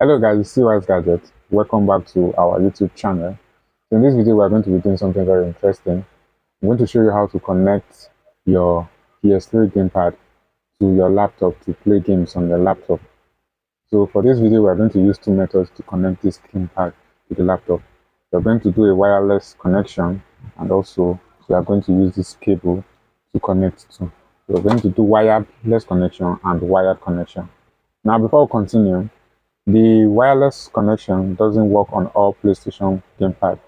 Hello guys, it's CY's Gadget. Welcome back to our YouTube channel. So in this video, we're going to be doing something very interesting. I'm going to show you how to connect your PS3 gamepad to your laptop to play games on your laptop. So for this video, we're going to use two methods to connect this gamepad to the laptop. We're going to do a wireless connection, and also we are going to use this cable to connect to. We're going to do wireless connection and wired connection. Now before we continue, the wireless connection doesn't work on all PlayStation gamepad.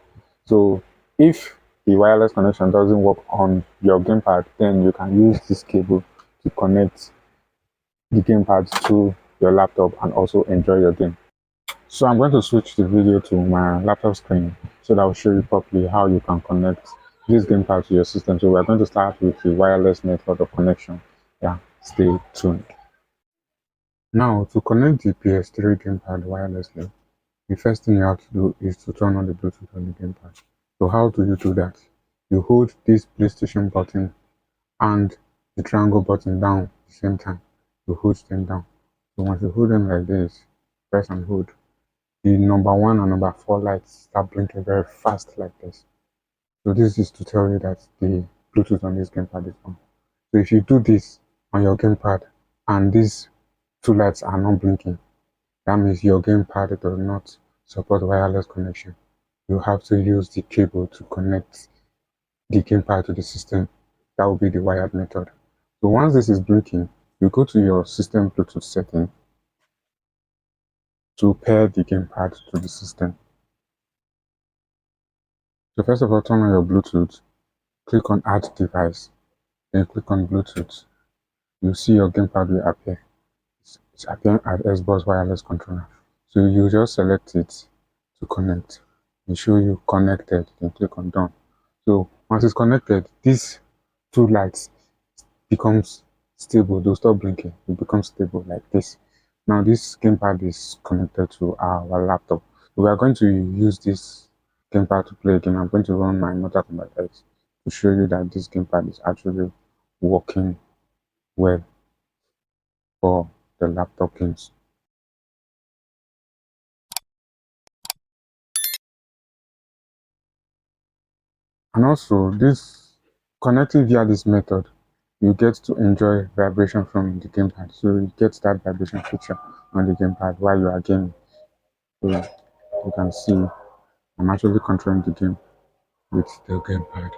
So if the wireless connection doesn't work on your gamepad, then you can use this cable to connect the gamepad to your laptop and also enjoy your game. So I'm going to switch the video to my laptop screen so that I'll show you properly how you can connect this gamepad to your system. So we're going to start with the wireless method of connection. Yeah, stay tuned. Now to connect the PS3 gamepad wirelessly, the first thing you have to do is to turn on the Bluetooth on the gamepad. So how do you do that? You hold this PlayStation button and the triangle button down at the same time. You hold them down. So once you hold them like this, press and hold, the number 1 and number 4 lights start blinking very fast like this. So this is to tell you that the Bluetooth on this gamepad is on. So if you do this on your gamepad and these two lights are not blinking, that means your gamepad does not support wireless connection. You have to use the cable to connect the gamepad to the system. That will be the wired method. So once this is blinking, you go to your system Bluetooth setting to pair the gamepad to the system. So first of all, turn on your Bluetooth, click on Add Device, then click on Bluetooth. You see your gamepad will appear. It's appearing as Xbox wireless controller. So you just select it to connect. It show you connected, then click on done. So once it's connected, these two lights becomes stable. They'll stop blinking. It becomes stable like this. Now this gamepad is connected to our laptop. So we are going to use this gamepad to play again. I'm going to run my Mortal Kombat X to show you that this gamepad is actually working well for the laptop games. And also, this connecting via this method, you get to enjoy vibration from the gamepad. So you get that vibration feature on the gamepad while you are gaming. So you can see I'm actually controlling the game with the gamepad.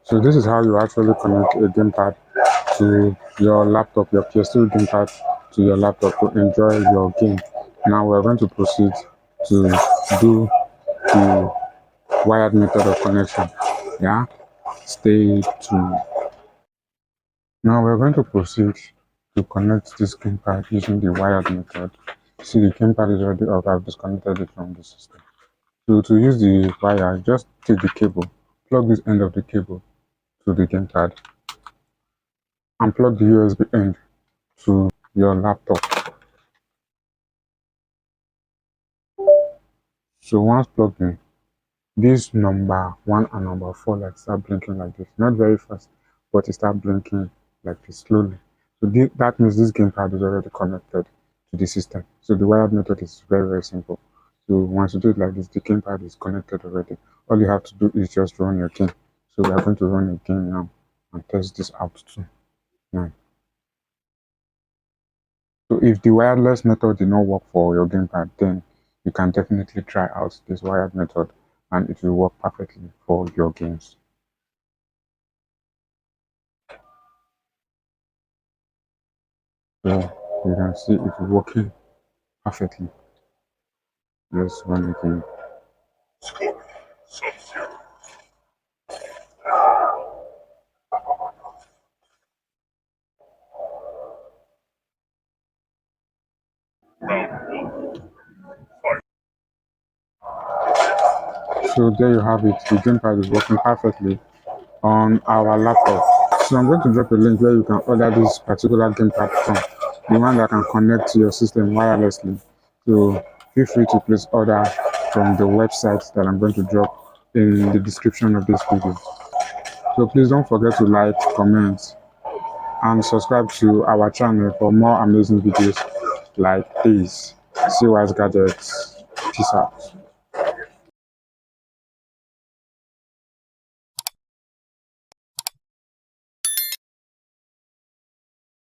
So this is how you actually connect a gamepad to your laptop, your PS3 gamepad to your laptop to enjoy your game. Now we're going to proceed to do the wired method of connection. Yeah, stay tuned. Now we're going to proceed to connect this gamepad using the wired method. See, the gamepad is already up. I've disconnected it from the system. So to use the wire, just take the cable, plug this end of the cable to the gamepad, and plug the USB end to your laptop. So once plugged in, this number 1 and number 4 lights start blinking like this. Not very fast, but it start blinking like this slowly. So that means this gamepad is already connected to the system. So the wired method is very simple. So once you do it like this, the gamepad is connected already. All you have to do is just run your game. So we are going to run a game now and test this out too. Now, so if the wireless method did not work for your gamepad, then you can definitely try out this wired method and it will work perfectly for your games. So you can see it's working perfectly. Let's run it again. So there you have it. The gamepad is working perfectly on our laptop. So I'm going to drop a link where you can order this particular gamepad from. the one that can connect to your system wirelessly. So feel free to place order from the website that I'm going to drop in the description of this video. So please don't forget to like, comment, and subscribe to our channel for more amazing videos like these. See you guys gadgets. Peace out.